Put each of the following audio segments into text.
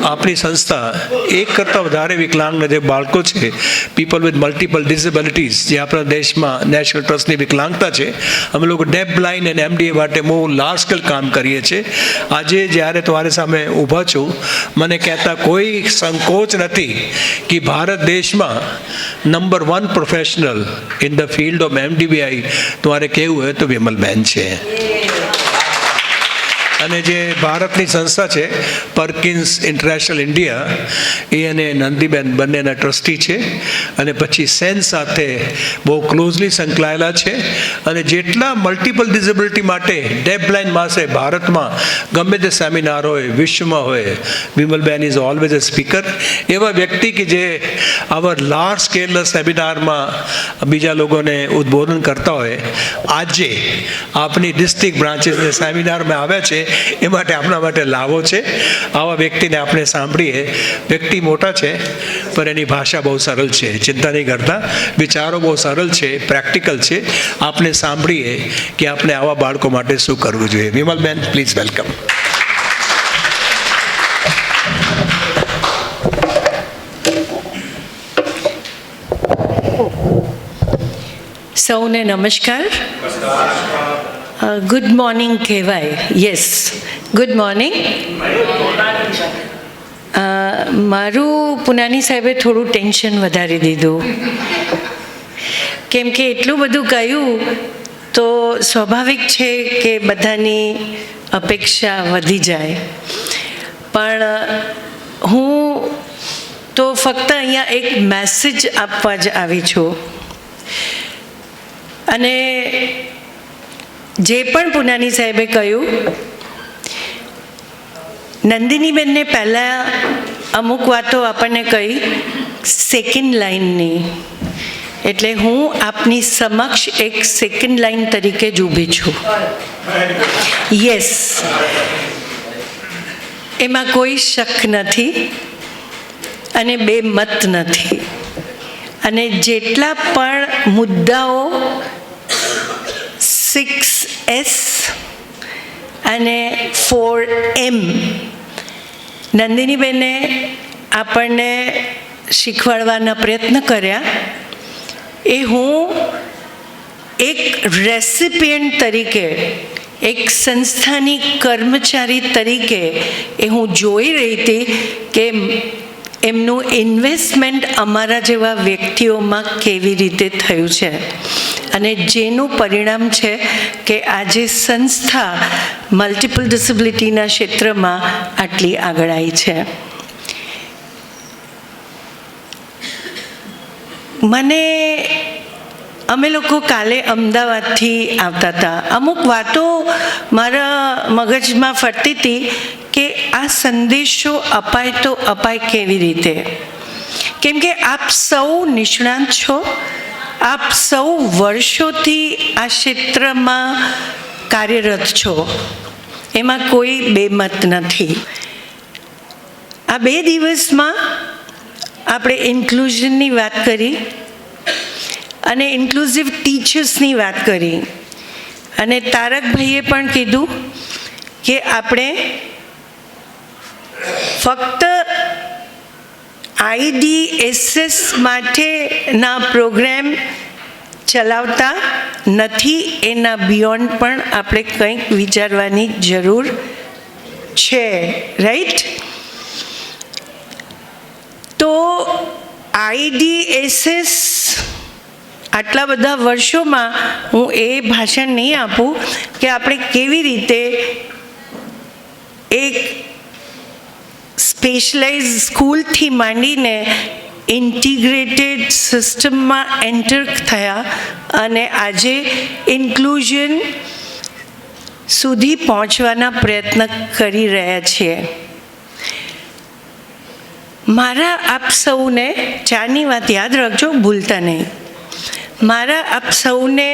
આપણી સંસ્થા એક કરતાં વધારે વિકલાંગના જે બાળકો છે, પીપલ વિથ મલ્ટિપલ ડિસેબિલિટીઝ, જે આપણા દેશમાં નેશનલ ટ્રસ્ટની વિકલાંગતા છે, અમે લોકો ડેફ બ્લાઇન્ડ અને MDA માટે બહુ લાર્જ સ્કેલ કામ કરીએ છીએ. આજે જ્યારે તમારી સામે ઊભા છું, મને કહેતા કોઈ સંકોચ નથી કે ભારત દેશમાં number 1 professional in the field of MDBI તમારે કહેવું હોય તો વિમલબેન છે. અને જે ભારતની સંસ્થા છે પર્કિન્સ ઇન્ટરનેશનલ ઇન્ડિયા, એ અને નંદીબેન બંનેના ટ્રસ્ટી છે અને પછી સેન સાથે બહુ ક્લોઝલી સંકળાયેલા છે. અને જેટલા મલ્ટિપલ ડિસેબિલિટી માટે ડેફ બ્લાઇન્ડ પાસે ભારતમાં ગમે તે સેમિનાર હોય, વિશ્વમાં હોય, Vimalben is always a speaker. એવા વ્યક્તિ કે જે આવા લાર્જ સ્કેલના સેમિનારમાં બીજા લોકોને ઉદ્બોધન કરતા હોય, આજે આપની ડિસ્ટ્રિક્ટ બ્રાન્ચીસને સેમિનારમાં આવ્યા છે, એ માટે આપણા માટે લાવો છે. આવા વ્યક્તિને આપણે સાંભળીએ. વ્યક્તિ મોટા છે પણ એની ભાષા બહુ સરળ છે, ચિંતા નહીં કરતા, વિચારો બહુ સરળ છે, પ્રેક્ટિકલ છે. આપણે સાંભળીએ કે આપણે આવા બાળકો માટે શું કરવું જોઈએ. Vimalben, please welcome. સૌને નમસ્કાર. ગુડ મોર્નિંગ કહેવાય. Yes, good morning. મારું પુનાની સાહેબે થોડું ટેન્શન વધારી દીધું, કેમ કે એટલું બધું કહ્યું તો સ્વાભાવિક છે કે બધાની અપેક્ષા વધી જાય. પણ હું તો ફક્ત અહીંયા એક મેસેજ આપવા જ આવી છું. અને જે પણ પુનાની સાહેબે કહ્યું, નંદિનીબેનને પહેલાં અમુક વાતો આપણને કહી સેકન્ડ લાઇનની, એટલે હું આપની સમક્ષ એક સેકન્ડ લાઇન તરીકે જ ઊભી છું. યસ, એમાં કોઈ શક નથી અને બે મત નથી. અને જેટલા પણ મુદ્દાઓ 6S અને 4M નંદિનીબેને આપણને શીખવાડવાના પ્રયત્ન કર્યા, એ હું એક રેસિપિયન્ટ તરીકે, એક સંસ્થાની કર્મચારી તરીકે એ હું જોઈ રહી હતી કે એમનું ઇન્વેસ્ટમેન્ટ અમારા જેવા વ્યક્તિઓમાં કેવી રીતે થયું છે. અને જેનું પરિણામ છે કે આજે સંસ્થા મલ્ટિપલ ડિસેબિલિટીના ક્ષેત્રમાં આટલી આગળ આવી છે. અમે લોકો કાલે અમદાવાદથી આવતા હતા. અમુક વાતો મારા મગજમાં ફરતી હતી કે આ સંદેશો અપાય તો અપાય કેવી રીતે, કેમ કે આપ સૌ નિષ્ણાત છો, આપ સૌ વર્ષોથી આ ક્ષેત્રમાં કાર્યરત છો, એમાં કોઈ બેમત નથી. આ 2 દિવસમાં આપણે ઇન્ક્લુઝનની વાત કરી અને ઇન્ક્લુઝિવ ટીચર્સની વાત કરી, અને તારકભાઈએ પણ કીધું કે આપણે ફક્ત IDSS માટેના પ્રોગ્રામ ચલાવતા નથી, એના બિયોન્ડ પણ આપણે કંઈક વિચારવાની જરૂર છે. રાઈટ? તો IDSS આટલા બધા વર્ષોમાં હું એ ભાષણ નહીં આપું કે આપણે કેવી રીતે એક સ્પેશિયલાઇઝ સ્કૂલથી માંડીને ઇન્ટિગ્રેટેડ સિસ્ટમમાં એન્ટર થયા અને આજે ઇન્ક્લુઝન સુધી પહોંચવાના પ્રયત્ન કરી રહ્યા છીએ. મારા આપ સૌને ચાની વાત યાદ રાખજો, ભૂલતા નહીં. મારા આપ સૌને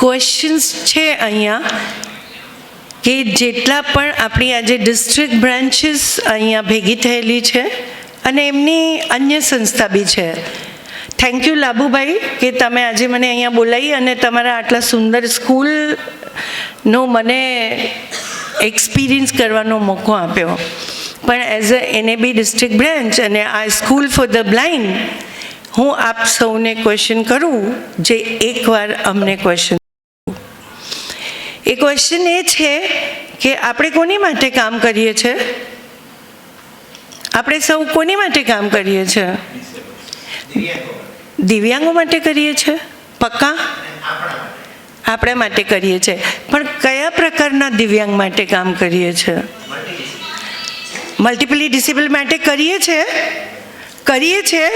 ક્વેશ્ચન્સ છે અહીંયા કે જેટલા પણ આપણી આજે ડિસ્ટ્રિક્ટ બ્રાન્ચીસ અહીંયા ભેગી થયેલી છે અને એમની અન્ય સંસ્થા બી છે. થેન્ક યુ લાભુભાઈ કે તમે આજે મને અહીંયા બોલાવી અને તમારા આટલા સુંદર સ્કૂલનો મને એક્સપિરિયન્સ કરવાનો મોકો આપ્યો. પણ as a NAB district branch અને આ સ્કૂલ ફોર ધ બ્લાઇન્ડ, હું આપ સૌને ક્વેશ્ચન કરું જે એકવાર અમને ક્વેશ્ચન. એ ક્વેશ્ચન એ છે કે આપણે કોની માટે કામ કરીએ છીએ? આપણે સૌ કોની માટે કામ કરીએ છીએ? દિવ્યાંગો માટે કરીએ છીએ? પક્કા આપણા માટે કરીએ છીએ. પણ કયા પ્રકારના દિવ્યાંગ માટે કામ કરીએ છીએ? મલ્ટિપલી ડિસેબલ માટે કરીએ છીએ? કરીએ છીએ?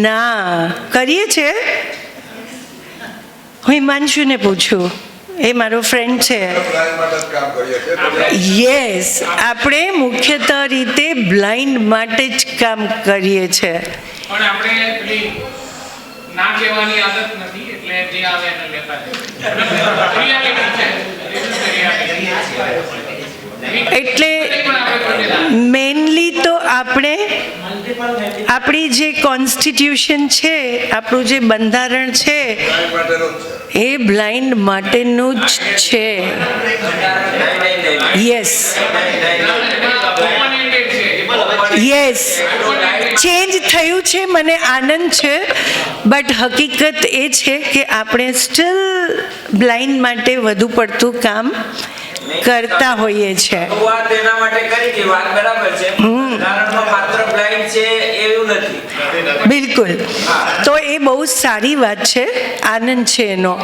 ના કરીએ છીએ? હું હિમાંશુને પૂછું, એ મારો ફ્રેન્ડ છે. યસ, આપણે મુખ્યતઃ રીતે બ્લાઇન્ડ માટે જ કામ કરીએ છીએ. પણ આપણે પેલી ના કહેવાની આદત નથી, એટલે જે આવે એને લેતા રિયાલિટી છે. એટલે મેઇનલી તો આપણે આપણી જે કોન્સ્ટિટ્યુશન છે, આપણું જે બંધારણ છે, એ બ્લાઇન્ડ માટેનું જ છે. યસ યસ, ચેન્જ થયું છે, મને આનંદ છે. બટ હકીકત એ છે કે આપણે સ્ટીલ બ્લાઇન્ડ માટે વધુ પડતું કામ કરતા હોઈએ છીએ. વાત એના માટે કરી કે વાત બરાબર છે, ઉદાહરણમાં માત્ર બ્લાઇન્ડ છે એવું નથી. બિલકુલ, તો એ બહુ સારી વાત છે, આનંદ છે એનો.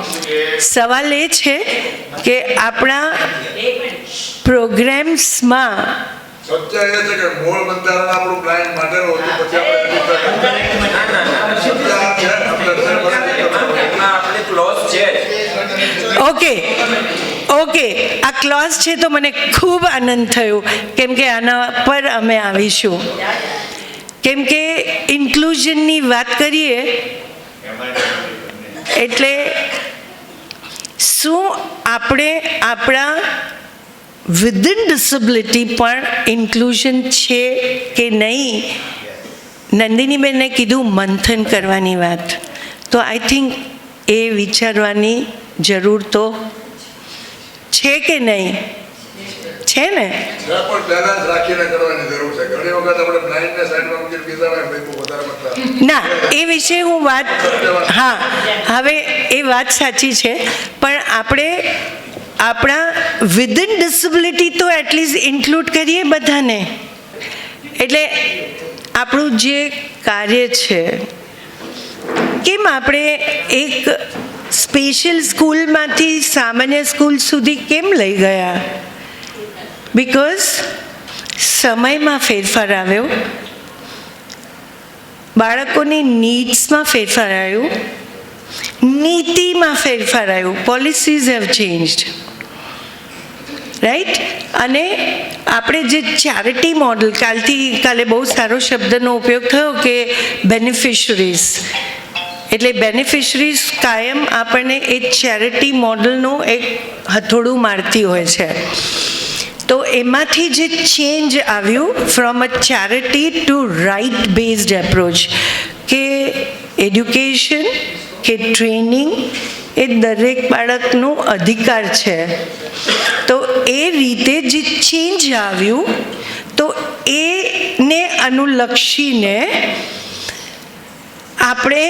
સવાલ એ છે કે આપણા પ્રોગ્રામ્સમાં સત્ય એ છે કે મૂળ બંધારણ આપણું બ્લાઇન્ડ માટેનું હતું, પછી આપણે ક્લોઝ છે. ઓકે, આ ક્લોઝ છે તો મને ખૂબ આનંદ થયો, કેમ કે આના પર અમે આવીશું. કેમ કે ઇન્ક્લુઝનની વાત કરીએ એટલે શું આપણે આપણા વિધિન ડિસેબિલિટી પણ ઇન્ક્લુઝન છે કે નહીં? નંદિનીબેને કીધું મંથન કરવાની વાત, તો આઈ થિંક એ વિચારવાની જરૂર તો છે કે નહીં? છે ને? પણ બેલેન્સ રાખીને કરવાની જરૂર છે. ઘણી વખત આપણે બ્લાઇન્ડને સાઈડમાં મૂકીને બીજા ભાઈ બહુ વધારે પડતા. ના, એ વિશે હું વાત, હા, હવે એ વાત સાચી છે, પણ આપણે આપણા વિધિન ડિસેબિલિટી તો એટલીસ્ટ ઇન્ક્લુડ કરીએ બધાને. એટલે આપણું જે કાર્ય છે, કેમ આપણે એક સ્પેશિયલ સ્કૂલમાંથી સામાન્ય સ્કૂલ સુધી કેમ લઈ ગયા? બિકોઝ સમયમાં ફેરફાર આવ્યો, બાળકોની નીડ્સમાં ફેરફાર આવ્યો, નીતિમાં ફેરફાર આવ્યો, પોલિસીઝ હેવ ચેન્જ્ડ, રાઈટ? અને આપણે જે ચેરિટી મોડલ, કાલે બહુ સારો શબ્દનો ઉપયોગ થયો કે બેનિફિશરીઝ, એટલે બેનિફિશરીઝ કાયમ આપણને એ ચેરિટી મોડલનું એક હથોડું મારતી હોય છે. તો એમાંથી જે ચેન્જ આવ્યું from a charity to right based approach, કે એડ્યુકેશન કે ટ્રેનિંગ એ દરેક બાળકનો અધિકાર છે. તો એ રીતે જે ચેન્જ આવ્યું, તો એને અનુલક્ષીને આપણે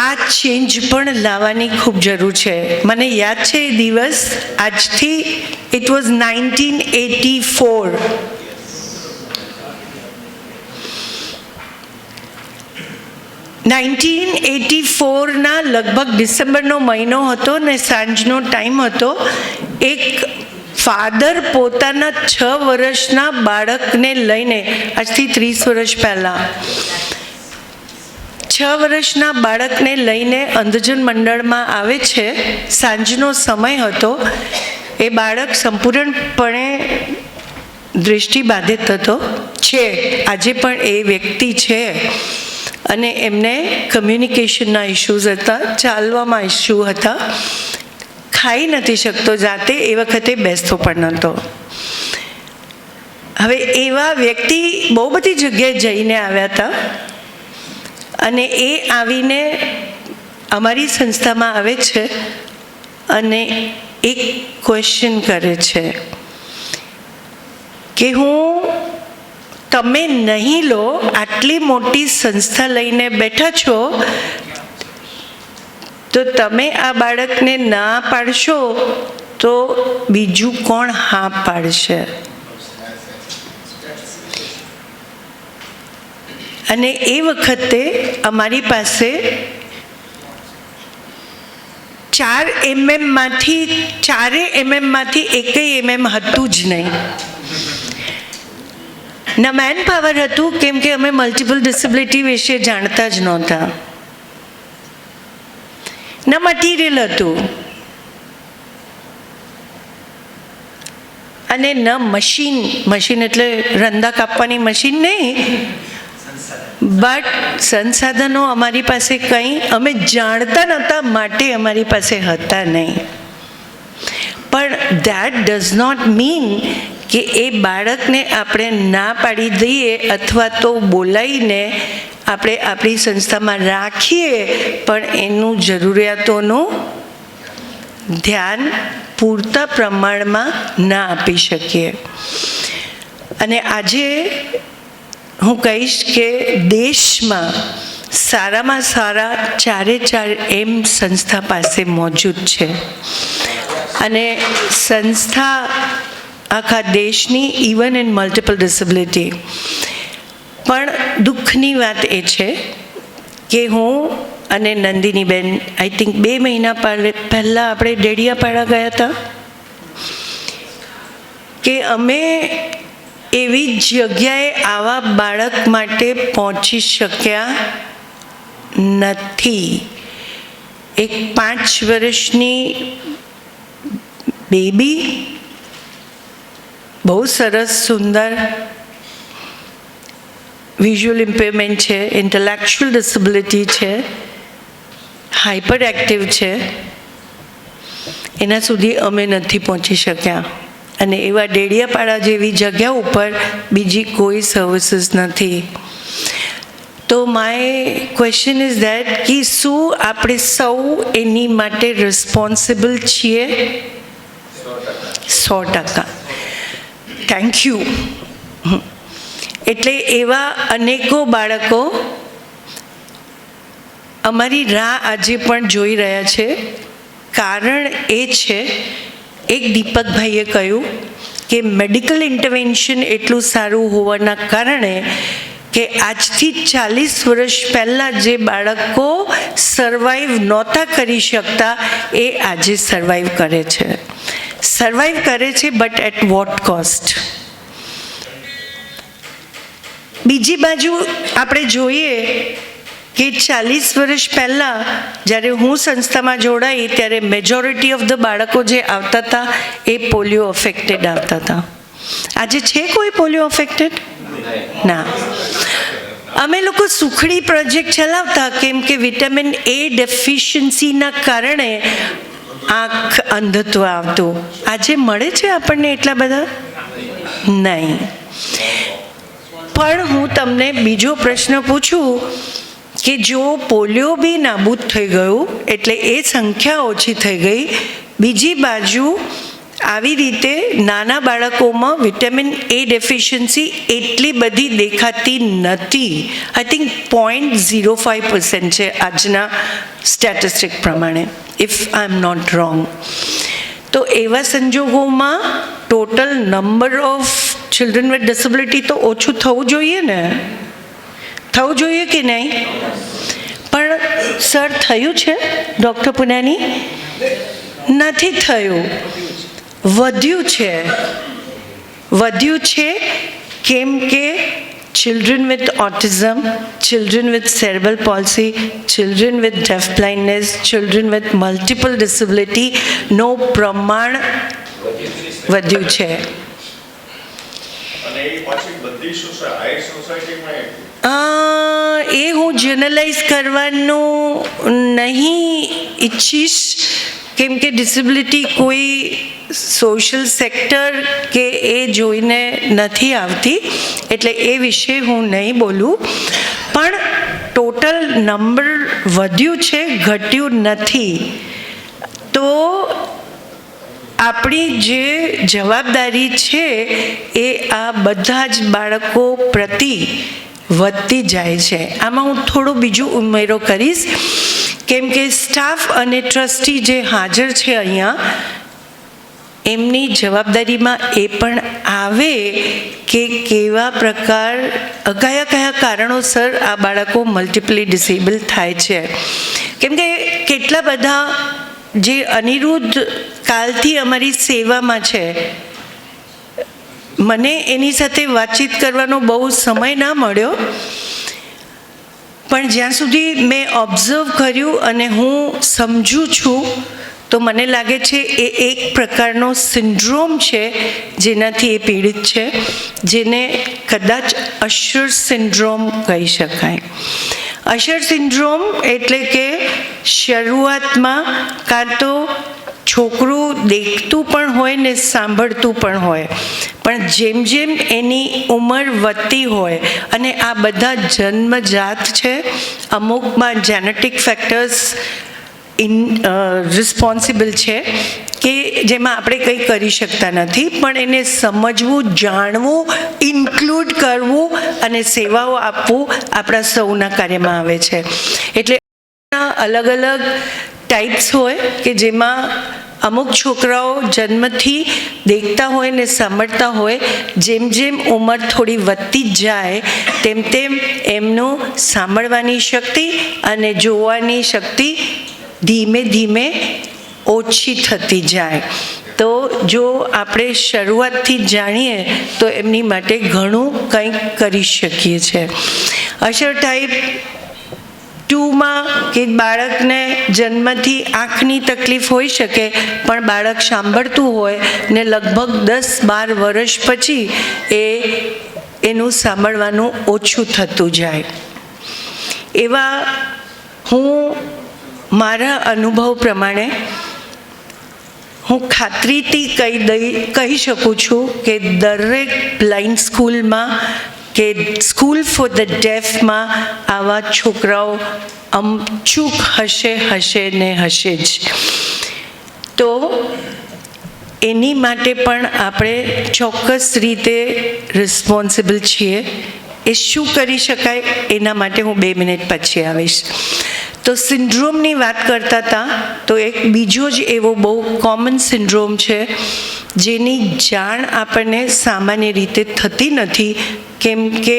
આ ચેન્જ પણ લાવવાની ખૂબ જરૂર છે. મને યાદ છે એ દિવસ, આજથી ઇટ વોઝ 1984. ના લગભગ ડિસેમ્બરનો મહિનો હતો ને સાંજનો ટાઈમ હતો. એક ફાધર પોતાના 6 વર્ષના બાળકને લઈને, આજથી 30 વર્ષ પહેલાં, 6 વર્ષના બાળકને લઈને અંધજન મંડળમાં આવે છે. સાંજનો સમય હતો. એ બાળક સંપૂર્ણપણે દૃષ્ટિબાધિત હતો, છે આજે પણ એ વ્યક્તિ છે, અને એમને કમ્યુનિકેશનના ઇશ્યુઝ હતા, ચાલવામાં ઇશ્યુ હતા, ખાઈ નથી શકતો જાતે, એ વખતે બેસતો પણ નહોતો. હવે એવા વ્યક્તિ બહુ બધી જગ્યાએ જઈને આવ્યા હતા, અને એ આવીને અમારી સંસ્થામાં આવે છે, અને એક ક્વેશ્ચન કરે છે કે તમે નહીં લો, આટલી મોટી સંસ્થા લઈને બેઠા છો, તો તમે આ બાળકને ના પાડશો તો બીજું કોણ હા પાડશે? અને એ વખતે અમારી પાસે 4 mm માંથી એકેય mm હતું જ નહીં. ના મેન પાવર હતું, કેમ કે અમે મલ્ટિપલ ડિસેબિલિટી વિશે જાણતા જ નહોતા. ના મટીરિયલ હતું અને ન મશીન એટલે રંદા કાપવાની મશીન નહીં, બટ સંસાધનો અમારી પાસે કંઈ અમે જાણતા નહોતા, માટે અમારી પાસે હતા નહીં. પણ ધેટ ડઝ નોટ મીન કે એ બાળકને આપણે ના પાડી દઈએ અથવા તો બોલાવીને આપણે આપણી સંસ્થામાં રાખીએ પણ એનું જરૂરિયાતોનું ધ્યાન પૂરતા પ્રમાણમાં ના આપી શકીએ. અને આજે હું કહીશ કે દેશમાં સારામાં સારા 4 એમ સંસ્થા પાસે મોજૂદ છે. અને સંસ્થા આખા દેશની ઇવન ઇન મલ્ટિપલ ડિસેબિલિટી. પણ દુઃખની વાત એ છે કે હું અને નંદિનીબેન આઈ થિંક 2 મહિના પહેલાં આપણે ડેડિયાપાડા ગયા હતા કે અમે એવી જગ્યાએ આવા બાળક માટે પહોંચી શક્યા નથી. એક 5 વર્ષની બેબી, બહુ સરસ સુંદર, વિઝ્યુઅલ ઇમ્પેરમેન્ટ છે, ઇન્ટેલેક્ચ્યુઅલ ડિસેબિલિટી છે, હાઇપર એક્ટિવ છે, એના સુધી અમે નથી પહોંચી શક્યા. અને એવા ડેડિયાપાડા જેવી જગ્યા ઉપર બીજી કોઈ સર્વિસીસ નથી. તો માય ક્વેશ્ચન ઇઝ ધેટ કે શું આપણે સૌ એની માટે રિસ્પોન્સિબલ છીએ? 100%. Thank you. એટલે એવા અનેકો બાળકો અમારી રાહ આજે પણ જોઈ રહ્યા છે. કારણ એ છે, એક દીપકભાઈએ કહ્યું કે મેડિકલ ઇન્ટરવેન્શન એટલું સારું હોવાના કારણે કે આજથી 40 વર્ષ પહેલાં જે બાળકો સર્વાઈવ નહોતા કરી શકતા એ આજે સર્વાઈવ કરે છે. But at what cost? બીજી બાજુ આપણે જોઈએ કે 40 વર્ષ પહેલાં જ્યારે હું સંસ્થામાં જોડાઈ ત્યારે મેજોરિટી ઓફ ધ બાળકો જે આવતા હતા એ પોલિયો અફેક્ટેડ આવતા હતા. આજે છે કોઈ પોલિયો અફેક્ટેડ? ના. અમે લોકો સુખડી પ્રોજેક્ટ ચલાવતા કેમ કે વિટામિન એ ડેફિશિયન્સીના કારણે આંખ અંધત્વ આવતું. આજે મળે છે આપણને એટલા બધા? નહીં. પણ હું તમને બીજો પ્રશ્ન પૂછું કે જો પોલિયો બી નાબૂદ થઈ ગયું એટલે એ સંખ્યા ઓછી થઈ ગઈ, બીજી બાજુ આવી રીતે નાના બાળકોમાં વિટામિન એ ડેફિશિયન્સી એટલી બધી દેખાતી નથી. આઈ થિંક 0.05% છે આજના સ્ટેટિસ્ટિક પ્રમાણે, if I am not wrong. તો એવા સંજોગોમાં total number of children with disability તો ઓછું થવું જોઈએ ને? થવું જોઈએ કે નહીં? પણ સર થયું છે ડૉક્ટર પુનાની? નથી થયું. વધ્યું છે કેમ કે children with autism, children with cerebral palsy, children with deaf blindness, children with multiple disability નો પ્રમાણ વધ્યું છે. એ હું જનરલાઇઝ કરવાનું નહીં ઈચ્છીશ કેમ કે ડિસેબિલિટી કોઈ સોશિયલ સેક્ટર કે એ જોઈને નથી આવતી, એટલે એ વિશે હું નહીં બોલું. પણ ટોટલ નંબર વધ્યું છે, ઘટ્યું નથી. તો આપણી જે જવાબદારી છે એ આ બધા જ બાળકો પ્રતિ વધતી જાય છે. આમાં હું થોડું બીજું ઉમેરો કરીશ, કેમ કે સ્ટાફ અને ટ્રસ્ટી જે હાજર છે અહીંયા, એમની જવાબદારીમાં એ પણ આવે કે કેવા પ્રકાર કયા કારણોસર આ બાળકો મલ્ટિપલી ડિસેબલ થાય છે. કેમ કે કેટલા બધા જે અનિરુદ્ધ કાલથી અમારી સેવામાં છે, મને એની સાથે વાતચીત કરવાનો બહુ સમય ના મળ્યો, પણ જ્યાં સુધી મેં ઓબ્ઝર્વ કર્યું અને હું સમજું છું તો મને લાગે છે એ એક પ્રકારનો સિન્ડ્રોમ છે જેનાથી એ પીડિત છે, જેને કદાચ અશર સિન્ડ્રોમ કહી શકાય. અશર સિન્ડ્રોમ એટલે કે શરૂઆતમાં કાં તો છોકરું દેખતું પણ હોય ને સાંભળતું પણ હોય, પણ જેમ જેમ એની ઉંમર વધતી હોય, અને આ બધા જન્મજાત છે, અમુકમાં જેનેટિક ફેક્ટર્સ રિસ્પોન્સિબલ છે કે જેમાં આપણે કંઈ કરી શકતા નથી, પણ એને સમજવું, જાણવું, ઇન્ક્લુડ કરવું અને સેવાઓ આપવું આપણા સૌના કાર્યમાં આવે છે. એટલે અલગ અલગ ટાઈપ્સ હોય કે જેમાં અમુક છોકરાઓ જન્મથી દેખતા હોય ને સાંભળતા હોય, જેમ જેમ ઉંમર થોડી વધતી જાય તેમ તેમ એમનું સાંભળવાની શક્તિ અને જોવાની શક્તિ ધીમે ધીમે ઓછી થતી જાય. તો જો આપણે શરૂઆતથી જાણીએ તો એમની માટે ઘણું કંઈક કરી શકીએ છીએ. અશર ટાઈપ 2માં કે બાળકને જન્મથી આંખની તકલીફ હોઈ શકે, પણ બાળક સાંભળતું હોય ને લગભગ 10-12 વર્ષ પછી એનું સાંભળવાનું ઓછું થતું જાય. એવા હું મારા અનુભવ પ્રમાણે હું ખાતરીથી કહી શકું છું કે દરેક બ્લાઇન્ડ સ્કૂલમાં કે સ્કૂલ ફોર ધ ડેફમાં આવા છોકરાઓ અમચૂક હશે ને હશે જ. તો એની માટે પણ આપણે ચોક્કસ રીતે રિસ્પોન્સિબલ છીએ. એ શું કરી શકાય એના માટે હું 2 મિનિટ પછી આવીશ. તો સિન્ડ્રોમની વાત કરતા હતા, તો એક બીજો જ એવો બહુ કોમન સિન્ડ્રોમ છે જેની જાણ આપણને સામાન્ય રીતે થતી નથી, કેમ કે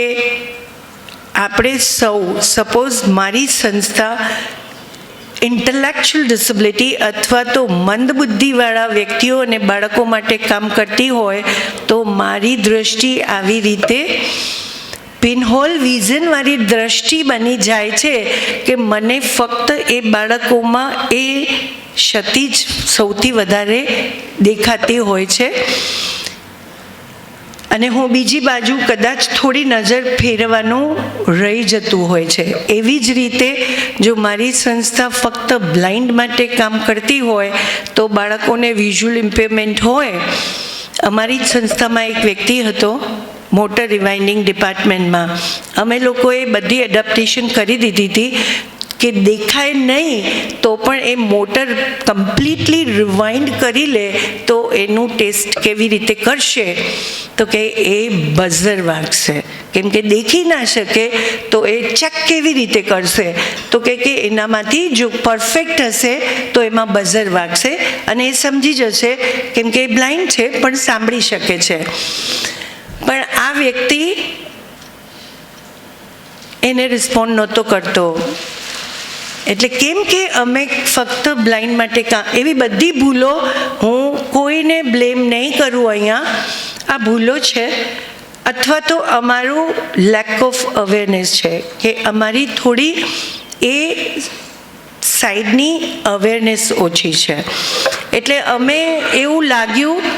આપણે સૌ, સપોઝ મારી સંસ્થા ઇન્ટેલેક્ચ્યુઅલ ડિસેબિલિટી અથવા તો મંદબુદ્ધિવાળા વ્યક્તિઓ અને બાળકો માટે કામ કરતી હોય, તો મારી દ્રષ્ટિ આવી રીતે પિનહોલ વિઝનવાળી દ્રષ્ટિ બની જાય છે કે મને ફક્ત એ બાળકોમાં એ ક્ષતિ જ સૌથી વધારે દેખાતી હોય છે, અને હું બીજી બાજુ કદાચ થોડી નજર ફેરવવાનું રહી જતું હોય છે. એવી જ રીતે જો મારી સંસ્થા ફક્ત બ્લાઇન્ડ માટે કામ કરતી હોય તો બાળકોને વિઝ્યુઅલ ઇમ્પેરમેન્ટ હોય. અમારી જ સંસ્થામાં એક વ્યક્તિ હતો મોટર રિવાઇન્ડિંગ ડિપાર્ટમેન્ટમાં. અમે લોકોએ બધી એડપ્ટેશન કરી દીધી હતી કે દેખાય નહીં તો પણ એ મોટર કમ્પ્લીટલી રિવાઇન્ડ કરી લે તો એનું ટેસ્ટ કેવી રીતે કરશે, તો કે એ બઝર વાગશે. કેમ કે દેખી ના શકે તો એ ચેક કેવી રીતે કરશે, તો કે એનામાંથી જો પરફેક્ટ હશે તો એમાં બઝર વાગશે અને એ સમજી જશે, કેમ કે એ બ્લાઇન્ડ છે પણ સાંભળી શકે છે. પણ આ વ્યક્તિ એને રિસ્પોન્ડ નહોતો કરતો. એટલે કેમ કે અમે ફક્ત બ્લાઇન્ડ માટે એવી બધી ભૂલો, હું કોઈને બ્લેમ નહીં કરું અહીંયા, આ ભૂલો છે અથવા તો અમારું લેક ઓફ અવેરનેસ છે કે અમારી થોડી એ સાઈડની અવેરનેસ ઓછી છે. એટલે અમે એવું લાગ્યું,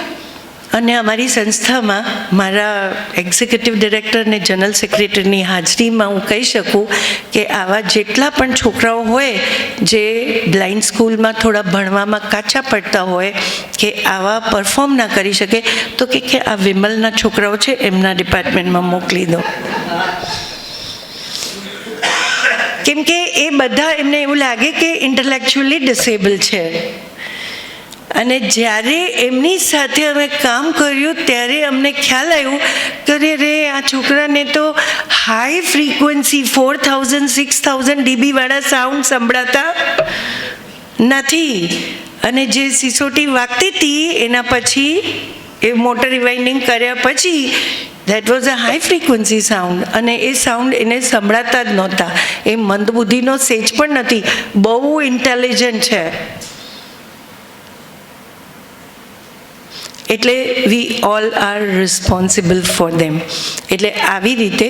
અને અમારી સંસ્થામાં મારા એક્ઝિક્યુટિવ ડિરેક્ટર અને જનરલ સેક્રેટરીની હાજરીમાં હું કહી શકું કે આવા જેટલા પણ છોકરાઓ હોય જે બ્લાઇન્ડ સ્કૂલમાં થોડા ભણવામાં કાચા પડતા હોય કે આવા પરફોર્મ ના કરી શકે, તો કે આ વિમલના છોકરાઓ છે એમના ડિપાર્ટમેન્ટમાં મોકલી દો. કેમ કે એ બધા એમને એવું લાગે કે ઇન્ટેલેક્ચ્યુઅલી ડિસેબલ છે. અને જ્યારે એમની સાથે અમે કામ કર્યું ત્યારે અમને ખ્યાલ આવ્યું કે રે આ છોકરાને તો હાઈ ફ્રીક્વન્સી 4000-6000 dB-વાળા સાઉન્ડ સંભળાતા નથી. અને જે સિસોટી વાગતી હતી એના પછી એ મોટર રિવાઇન્ડિંગ કર્યા પછી that was a high frequency sound, અને એ સાઉન્ડ એને સંભળાતા જ નહોતા. એ મંદબુદ્ધિનો સેજ પણ નથી, બહુ ઇન્ટેલિજન્ટ છે. એટલે વી all R responsible for them. એટલે આવી રીતે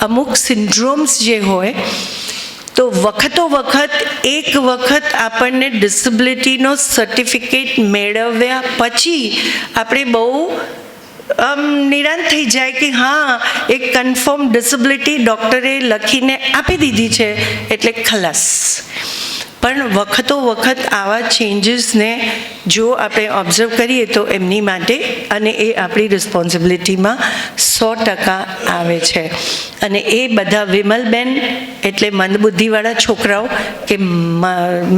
અમુક સિન્ડ્રોમ્સ જે હોય તો વખતો વખત એક વખત આપણને ડિસેબિલિટીનો સર્ટિફિકેટ મેળવ્યા પછી આપણે બહુ નિરાંત થઈ જાય કે હા એક કન્ફર્મ ડિસેબિલિટી ડૉક્ટરે લખીને આપી દીધી છે એટલે ખલાસ. પણ વખતો વખત આવા ચેન્જીસને જો આપણે ઓબ્ઝર્વ કરીએ તો એમની માટે અને એ આપણી રિસ્પોન્સિબિલિટીમાં 100% આવે છે. અને એ બધા વિમલબેન એટલે મંદબુદ્ધિવાળા છોકરાઓ કે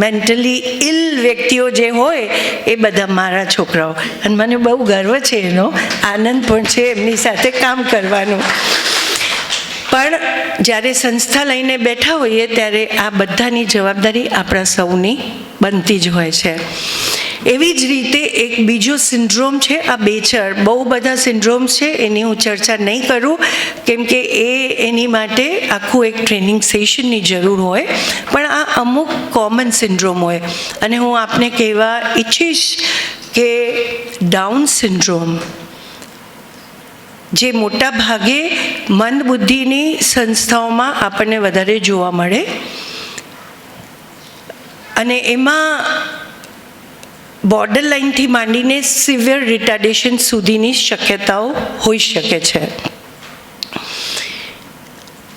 મેન્ટલી ઇલ વ્યક્તિઓ જે હોય એ બધા મારા છોકરાઓ, અને મને બહુ ગર્વ છે, એનો આનંદ પણ છે એમની સાથે કામ કરવાનું. પણ જ્યારે સંસ્થા લઈને બેઠા હોઈએ ત્યારે આ બધાની જવાબદારી આપણા સૌની બનતી જ હોય છે. એવી જ રીતે એક બીજો સિન્ડ્રોમ છે આ બેચર. બહુ બધા સિન્ડ્રોમ્સ છે, એની હું ચર્ચા નહીં કરું કેમ કે એની માટે આખું એક ટ્રેનિંગ સેશનની જરૂર હોય, પણ આ અમુક કોમન સિન્ડ્રોમ હોય. અને હું આપને કહેવા ઈચ્છીશ કે ડાઉન સિન્ડ્રોમ જે મોટા ભાગે મંદબુદ્ધિની સંસ્થાઓમાં આપણને વધારે જોવા મળે, અને એમાં બોર્ડર લાઇનથી માંડીને સિવિયર રિટાર્ડેશન સુધીની શક્યતાઓ હોઈ શકે છે.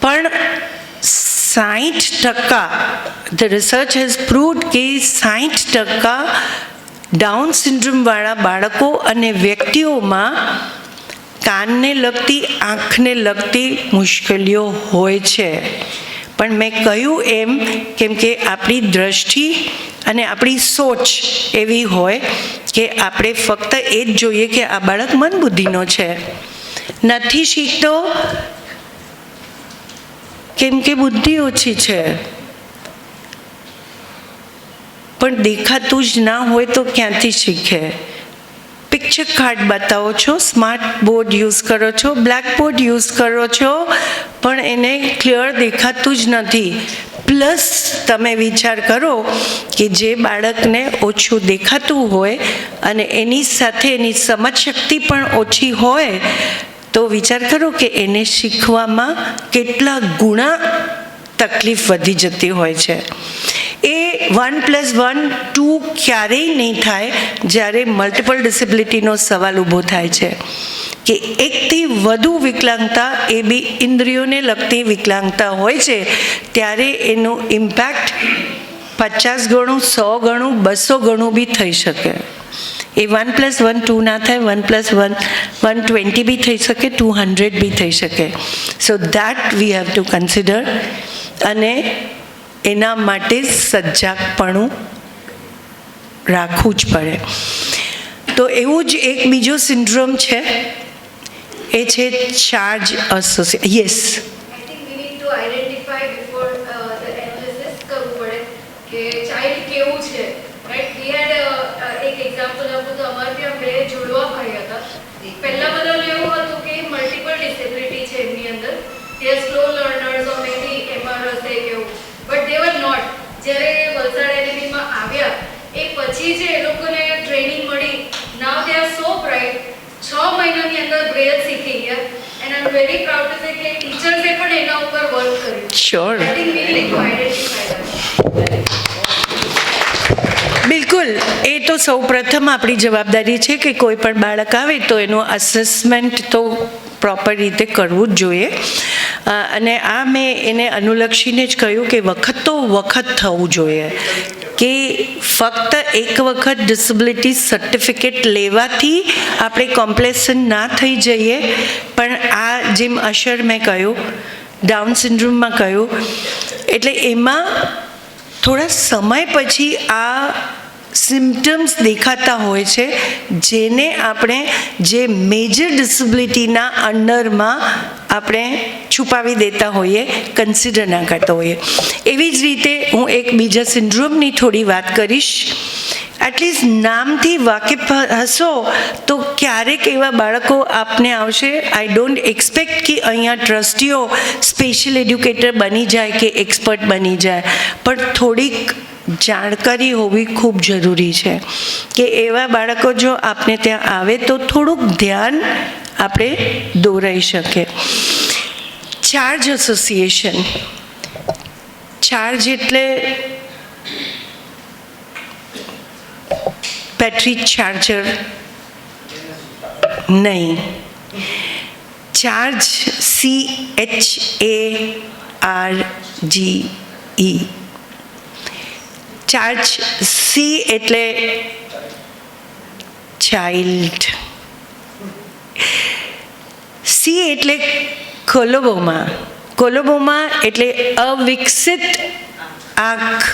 પણ 60% ધ રિસર્ચ હેઝ પ્રૂવડ કે 60% ડાઉન સિન્ડ્રોમવાળા બાળકો અને વ્યક્તિઓમાં કાનને લગતી, આંખને લગતી મુશ્કેલીઓ હોય છે. પણ મેં કહ્યું એમ કેમ કે આપણી દ્રષ્ટિ અને આપણી સોચ એવી હોય કે આપણે ફક્ત એ જ જોઈએ કે આ બાળક મંદબુદ્ધિનો છે, નથી શીખતો કેમ કે બુદ્ધિ ઓછી છે. પણ દેખાતું જ ના હોય તો ક્યાંથી શીખે? પિક્ચર કાર્ડ બતાવો છો, સ્માર્ટ બોર્ડ યુઝ કરો છો, બ્લેક બોર્ડ યુઝ કરો છો, પણ એને ક્લિયર દેખાતું જ નથી. પ્લસ તમે વિચાર કરો કે જે બાળકને ઓછું દેખાતું હોય અને એની સાથે એની સમજ શક્તિ પણ ઓછી હોય તો વિચાર કરો કે એને શીખવામાં કેટલા ગુણા તકલીફ વધી જતી હોય છે. એ 1+1 2 ક્યારેય નહીં થાય જ્યારે મલ્ટિપલ ડિસેબિલિટીનો સવાલ ઊભો થાય છે કે એકથી વધુ વિકલાંગતા, એ બી ઇન્દ્રિયોને લગતી વિકલાંગતા હોય છે, ત્યારે એનું ઇમ્પેક્ટ 50 ગણું, 100 ગણું, 200 ગણું બી થઈ શકે. એ 1+1 2 ના થાય, 1+1 120 બી થઈ શકે, 200 બી થઈ શકે. So that we have to consider, અને એના માટે સજાગપણું રાખવું જ પડે. તો એવું જ એક બીજો સિન્ડ્રોમ છે, એ છે charge association. Yes, I think we need to identify before the analysis કરવું પડે કે child કેવું છે, right? We had એક example આપું તો અમારે ત્યાં બે જોડવા ભાઈ હતા. પહેલા બધાને એવું હતું કે મલ્ટિપલ ડિસેબિલિટી છે એમની અંદર, they are slow learners or maybe MR હશે કેવું, but they were not. જ્યારે વલસાડ એકેડમીમાં આવ્યા એ પછી જે એ લોકોને ટ્રેનિંગ મળી, now they are so bright. 6 મહિનાની અંદર બ્રેલ શીખી ગયા, and I'm very proud to say કે ટીચર્સે પણ એના ઉપર વર્ક કર્યું. Sure. I think we need to identify that. બિલકુલ, એ તો સૌ પ્રથમ આપણી જવાબદારી છે કે કોઈ પણ બાળક આવે તો એનું અસેસમેન્ટ તો પ્રોપર રીતે કરવું જ જોઈએ. અને આ મેં એને અનુલક્ષીને જ કહ્યું કે વખતો વખત થવું જોઈએ કે ફક્ત એક વખત ડિસેબિલિટી સર્ટિફિકેટ લેવાથી આપણે કોમ્પ્લેસન ના થઈ જઈએ, પણ આ જેમ અશર મેં કહ્યું, ડાઉન સિન્ડ્રોમમાં કહ્યું, એટલે એમાં થોડા સમય પછી આ સિમ્ટમ્સ દેખાતા હોય છે જેને આપણે જે મેજર ડિસેબિલિટીના અંડરમાં આપણે છુપાવી દેતા હોઈએ, કન્સિડર ના કરતા હોઈએ. એવી જ રીતે હું એક બીજા સિન્ડ્રોમની થોડી વાત કરીશ. એટલીસ્ટ નામથી વાકેફ હશો તો ક્યારેક એવા બાળકો આપને આવશે. આઈ ડોન્ટ એક્સપેક્ટ કે અહીંયા ટ્રસ્ટીઓ સ્પેશિયલ એડ્યુકેટર બની જાય કે એક્સપર્ટ બની જાય, પણ થોડીક જાણકારી હોવી ખૂબ જરૂરી છે કે એવા બાળકો જો આપને ત્યાં આવે તો થોડુંક ધ્યાન આપણે દોરાઈ શકે. Charge association. ચાર્જ એટલે બેટરી ચાર્જર નહીં. Charge CHARGE. ચાર્જ સી એટલે ચાઇલ્ડ, સી એટલે કોલોબોમાં. કોલોબોમાં એટલે અવિકસિત આંખ.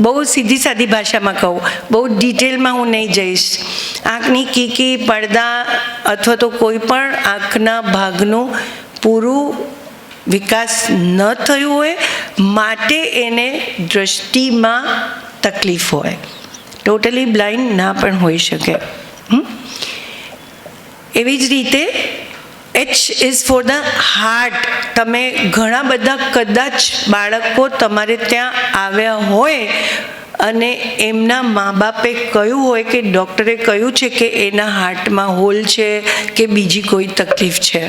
બહુ સીધી સાદી ભાષામાં કહું, બહુ ડિટેલમાં હું નહીં જઈશ. આંખની કીકી, પડદા અથવા તો કોઈ પણ આંખના ભાગનું પૂરું વિકાસ ન થયું હોય, માટે એને દ્રષ્ટિમાં તકલીફ હોય. ટોટલી બ્લાઇન્ડ ના પણ હોઈ શકે. એવી જ રીતે H is for the heart. તમે ઘણા બધા કદાચ બાળકો તમારે ત્યાં આવ્યા હોય અને એમના મા બાપે કહ્યું હોય કે ડૉક્ટરે કહ્યું છે કે એના હાર્ટમાં હોલ છે કે બીજી કોઈ તકલીફ છે.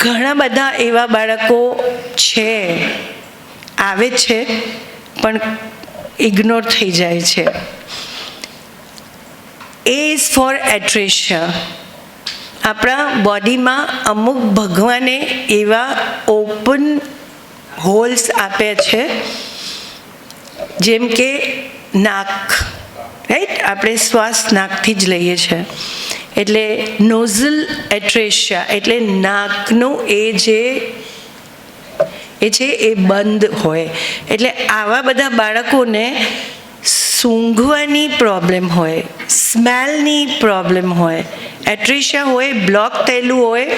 ઘણા બધા એવા બાળકો છે, આવે છે પણ ઇગ્નોર થઈ જાય છે. A is for atresia. આપણા બોડીમાં અમુક ભગવાને એવા ઓપન હોલ્સ આપ્યા છે, જેમ કે નાક, રાઈટ? આપણે શ્વાસ નાકથી જ લઈએ છીએ. એટલે નોઝલ એટ્રેશિયા એટલે નાકનું એ છે એ બંધ હોય. એટલે આવા બધા બાળકોને સૂંઘવાની પ્રોબ્લેમ હોય, સ્મેલની પ્રોબ્લેમ હોય, એટ્રેશિયા હોય, બ્લોક થયેલું હોય.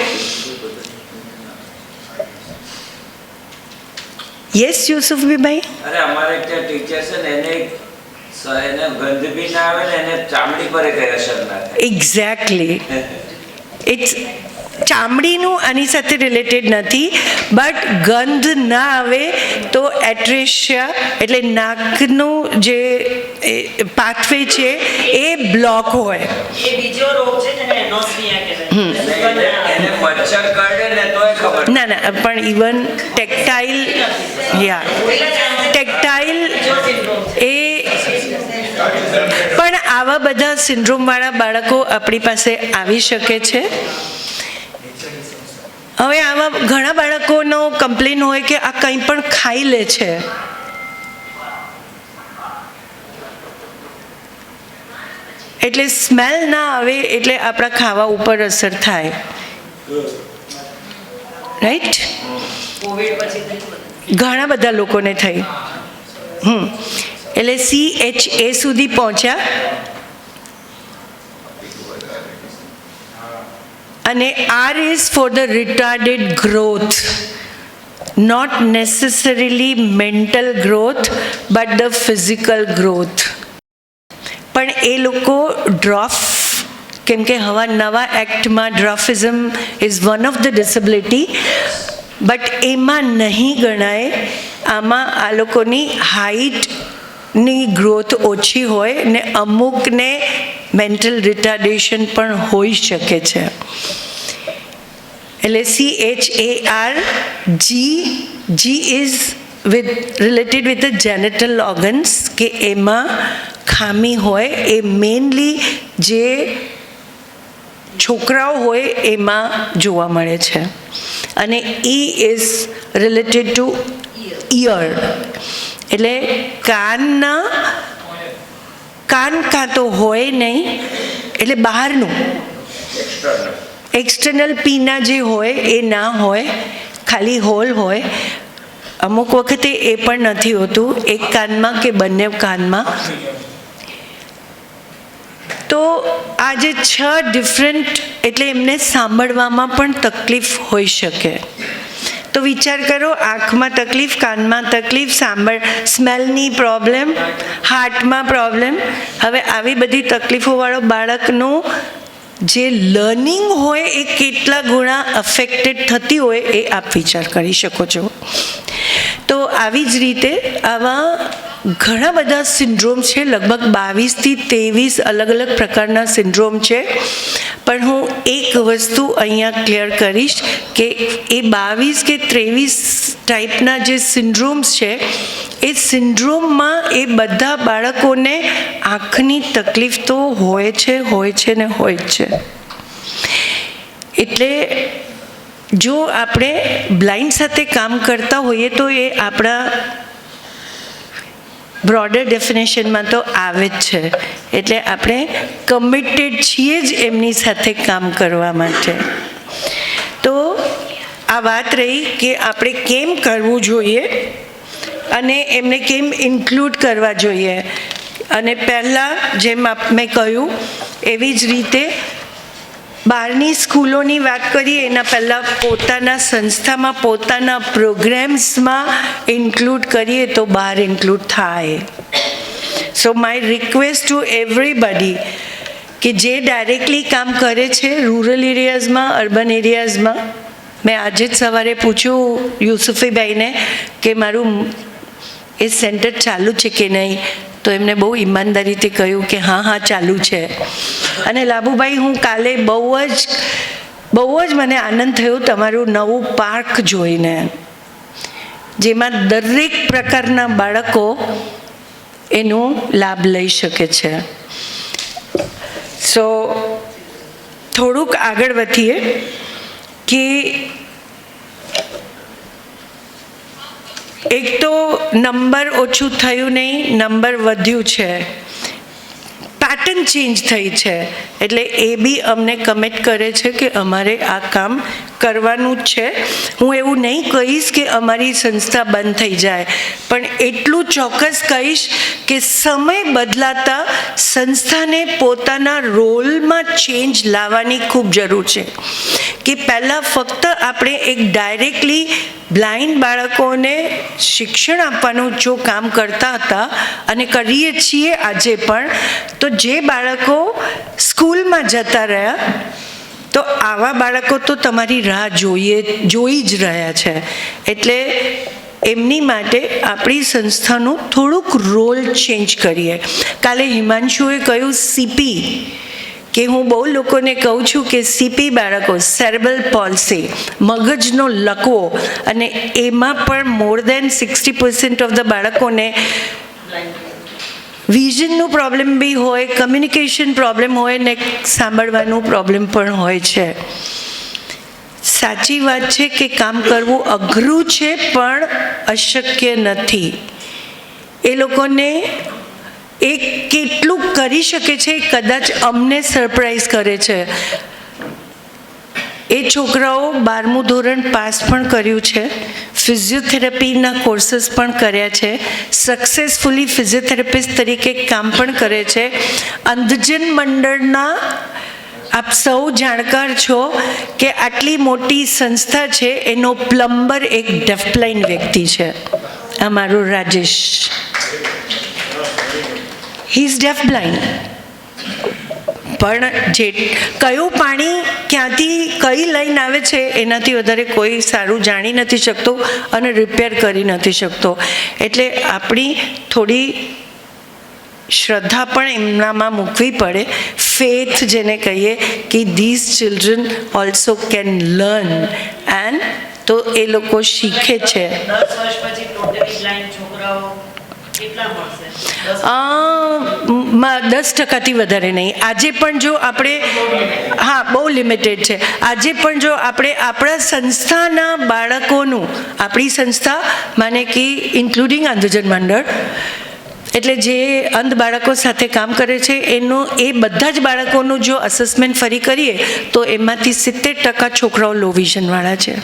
યસ યુસુફભાઈ? અરે અમારે ત્યાં ટીચર છે ને એને ગંધ બી ના આવે ને એને ચામડી પર કઈ અસર ના થાય. એક્ઝેક્ટલી. ઇટ્સ ચામડીનું આની સાથે રિલેટેડ નથી, બટ ગંધ ના આવે તો એટ્રેશિયા એટલે નાકનું જે પાથવે છે એ બ્લોક હોય. એ બીજો રોગ છે જેને એનોસ્મિયા કહેવાય. એને મચ્છર કરડે ને તોય ખબર ના ના, પણ ઇવન ટેક્ટાઇલ, ટેક્ટાઇલ એ પણ આવા બધા સિન્ડ્રોમવાળા બાળકો આપણી પાસે આવી શકે છે. હવે આવા ઘણા બાળકોનો કમ્પ્લેન હોય કે આ કંઈ પણ ખાઈ લે છે. એટલે સ્મેલ ના આવે એટલે આપણા ખાવા ઉપર અસર થાય, રાઈટ? ઘણા બધા લોકોને થઈ. એટલે CHA સુધી પહોંચ્યા. અને R is for the retarded growth, not necessarily mental growth but the physical growth. પણ એ લોકો ડ્રોફ, કેમ કે હવા નવા એક્ટમાં dwarfism is one of the disability, but એમાં નહીં ગણાય. આમાં આ લોકોની હાઇટની ગ્રોથ ઓછી હોય ને અમુકને મેન્ટલ રિટાર્ડેશન પણ હોઈ શકે છે. એટલે CHARG, G is related with the genital organs, કે એમાં ખામી હોય. એ મેઇનલી જે છોકરાઓ હોય એમાં જોવા મળે છે. અને E is related to ear, એટલે કાન કાં તો હોય નહીં, એટલે બહારનું એક્સટર્નલ પીના જે હોય એ ના હોય, ખાલી હોલ હોય. અમુક વખતે એ પણ નથી હોતું, એક કાનમાં કે બંને કાનમાં. તો આ જે 6 ડિફરન્ટ, એટલે એમને સાંભળવામાં પણ તકલીફ હોઈ શકે. તો વિચાર કરો, આંખમાં તકલીફ, કાનમાં તકલીફ, સ્મેલની પ્રોબ્લેમ, હાર્ટમાં પ્રોબ્લેમ. હવે આવી બધી તકલીફોવાળો બાળકનું જે લર્નિંગ હોય એ કેટલા ગુણા અફેક્ટેડ થતી હોય એ આપ વિચાર કરી શકો છો. તો આવી જ રીતે આવા ઘણા બધા સિન્ડ્રોમ છે, લગભગ 22 થી 23 અલગ અલગ પ્રકારના સિન્ડ્રોમ છે. પણ હું એક વસ્તુ અહીંયા ક્લિયર કરીશ કે એ 22 કે 23 ટાઈપના જે સિન્ડ્રોમ્સ છે એ સિન્ડ્રોમમાં એ બધા બાળકોને આંખની તકલીફ તો હોય છે ને હોય જ છે. એટલે જો આપણે બ્લાઇન્ડ સાથે કામ કરતા હોઈએ તો એ આપણા બ્રોડર ડેફિનેશનમાં તો આવે જ છે. એટલે આપણે કમિટેડ છીએ જ એમની સાથે કામ કરવા માટે. તો આ વાત રહી કે આપણે કેમ કરવું જોઈએ અને એમને કેમ ઇન્ક્લુડ કરવા જોઈએ. અને પહેલાં જેમ મેં કહ્યું એવી જ રીતે બહારની સ્કૂલોની વાત કરીએ એના પહેલાં પોતાના સંસ્થામાં, પોતાના પ્રોગ્રામ્સમાં ઇન્ક્લુડ કરીએ તો બહાર ઇન્ક્લુડ થાય. સો માય રિક્વેસ્ટ ટુ એવરીબડી કે જે ડાયરેક્ટલી કામ કરે છે રૂરલ એરિયાઝમાં, અર્બન એરિયાઝમાં. મેં આજે જ સવારે પૂછ્યું યુસુફીભાઈને કે મારું એ સેન્ટર ચાલુ છે કે નહીં, તો એમને બહુ ઈમાનદારીથી કહ્યું કે હા ચાલુ છે. અને લાભુભાઈ, હું કાલે બહુ જ મને આનંદ થયો તમારું નવું પાર્ક જોઈને, જેમાં દરેક પ્રકારના બાળકો એનો લાભ લઈ શકે છે. સો થોડુંક આગળ વધીએ કે એક તો નંબર ઓછું થયું નહીં, નંબર વધ્યું છે, પેટર્ન ચેન્જ થઈ છે. એટલે એ બી અમને કમિટ કરે છે કે અમારે આ કામ કરવાનું જ છે. હું એવું નહીં કહીશ કે અમારી સંસ્થા બંધ થઈ જાય, પણ એટલું ચોક્કસ કહીશ કે સમય બદલાતા સંસ્થાને પોતાના રોલમાં ચેન્જ લાવવાની ખૂબ જરૂર છે. કે પહેલાં ફક્ત આપણે એક ડાયરેક્ટલી બ્લાઇન્ડ બાળકોને શિક્ષણ આપવાનું જો કામ કરતા હતા અને કરીએ છીએ આજે પણ, તો જે બાળકો સ્કૂલમાં જતા રહ્યા તો આવા બાળકો તો તમારી રાહ જોઈ જ રહ્યા છે. એટલે એમની માટે આપણી સંસ્થાનું થોડુંક રોલ ચેન્જ કરીએ. કાલે હિમાંશુએ કહ્યું CP, કે હું બહુ લોકોને કહું છું કે CP બાળકો, સેરેબ્રલ પોલ્સી, મગજનો લકવો, અને એમાં પણ મોર દેન 60% ઓફ ધ બાળકોને વિઝનનું પ્રોબ્લેમ બી હોય, કમ્યુનિકેશન પ્રોબ્લેમ હોય ને સાંભળવાનું પ્રોબ્લેમ પણ હોય છે. સાચી વાત છે કે કામ કરવું અઘરું છે પણ અશક્ય નથી. એ લોકોને એ કેટલું કરી શકે છે કદાચ અમને સરપ્રાઈઝ કરે છે. એ છોકરાઓ 12મું ધોરણ પાસ પણ કર્યું છે, ફિઝિયોથેરાપીના કોર્સીસ પણ કર્યા છે, સક્સેસફુલી ફિઝિયોથેરાપિસ્ટ તરીકે કામ પણ કરે છે. અંધજન મંડળના આપ સૌ જાણકાર છો કે આટલી મોટી સંસ્થા છે, એનો પ્લમ્બર એક ડેફબ્લાઇન્ડ વ્યક્તિ છે, અમારો રાજેશ. He is ડેફબ્લાઇન્ડ. પણ જે કયું પાણી ક્યાંથી કઈ લાઈન આવે છે એનાથી વધારે કોઈ સારું જાણી નથી શકતો અને રિપેર કરી નથી શકતો. એટલે આપણી થોડી શ્રદ્ધા પણ એમનામાં મૂકવી પડે, ફેથ જેને કહીએ કે these children also can learn, and તો એ લોકો શીખે છે. 10 વર્ષ પછી ટોટલી બ્લાઇન્ડ છોકરાઓ કેટલા મળશે? 10%થી વધારે નહીં. આજે પણ જો આપણે, હા બહુ લિમિટેડ છે. આજે પણ જો આપણે આપણા સંસ્થાના બાળકોનું, આપણી સંસ્થા માને કે ઇન્ક્લુડિંગ અંધજન મંડળ, એટલે જે અંધ બાળકો સાથે કામ કરે છે એનું, એ બધા જ બાળકોનું જો અસેસમેન્ટ ફરી કરીએ તો એમાંથી 70% છોકરાઓ લો વિઝનવાળા છે.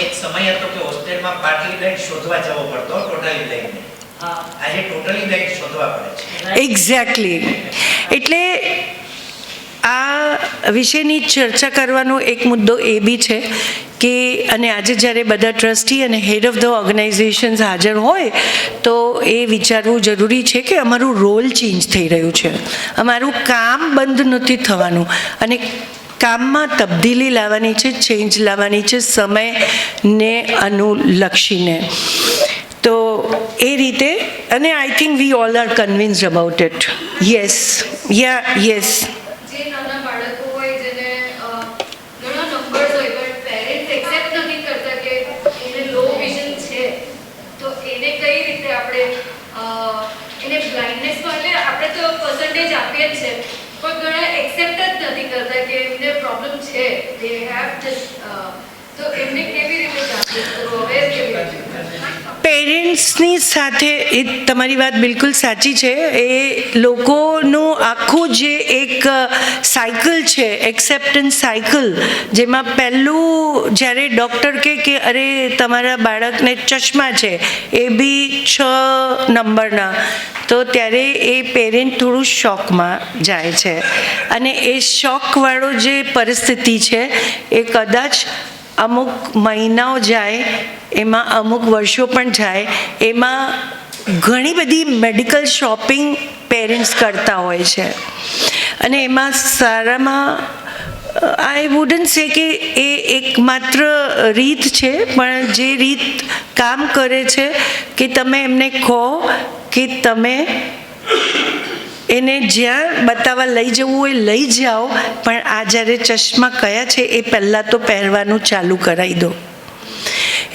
એક સમય હતો કે હોસ્ટેલ તેમાં પાર્ટલી બ્લાઇન્ડ શોધવા જવો પડતો, ટોટલી બ્લાઇન્ડ નહીં. આજે ટોટલી બ્લાઇન્ડ શોધવા પડે છે. એક્ઝેક્ટલી. એટલે આ વિષયની ચર્ચા કરવાનો એક મુદ્દો એ બી છે કે, અને આજે જ્યારે બધા ટ્રસ્ટી અને હેડ ઓફ ધ ઓર્ગેનાઇઝેશન્સ હાજર હોય તો એ વિચારવું જરૂરી છે કે અમારું રોલ ચેન્જ થઈ રહ્યું છે, અમારું કામ બંધ નથી થવાનું, અને કામમાં તબદીલી લાવવાની છે, ચેન્જ લાવવાની છે, સમયને અનુલક્ષીને. તો એ રીતે, અને I think we all are convinced about it. Yes, yes. જે નાના બાળકો હોય જેને ઘણા નંબર્સ હોય પણ પેરેન્ટ્સ એક્સેપ્ટ નથી કરતા કે એને લો વિઝન છે, તો એને કઈ રીતે આપણે એને બ્લાઇન્ડનેસમાં, એટલે આપણે તો પર્સન્ટેજ આપીએ જ છે પણ ઘણા એક્સેપ્ટ જ નથી કરતા કે એમને પ્રોબ્લેમ છે, દે હેવ ધીસ, તો એમને કેવી રીતે જાગૃત કરવું, અવેર કેવી રીતે? પેરેન્ટ્સની સાથે, એ તમારી વાત બિલકુલ સાચી છે, એ લોકોનું આખું જે એક સાયકલ છે, એક્સેપ્ટન્સ સાયકલ, જેમાં પહેલું જ્યારે ડૉક્ટર કે અરે તમારા બાળકને ચશ્મા છે, એ બી 6 નંબરના, તો ત્યારે એ પેરેન્ટ થોડું શોકમાં જાય છે, અને એ શોકવાળો જે પરિસ્થિતિ છે એ કદાચ અમુક મહિનાઓ જાય, એમાં અમુક વર્ષો પણ જાય, એમાં ઘણી બધી મેડિકલ શોપિંગ પેરેન્ટ્સ કરતા હોય છે, અને એમાં સારામાં આઈ વુડન્ટ સે કે એ એકમાત્ર રીત છે, પણ જે રીત કામ કરે છે કે તમે એમને કહો કે તમે એને જ્યાં બતાવવા લઈ જવું હોય લઈ જાઓ, પણ આ જ્યારે ચશ્મા કયા છે એ પહેલાં તો પહેરવાનું ચાલુ કરાવી દો.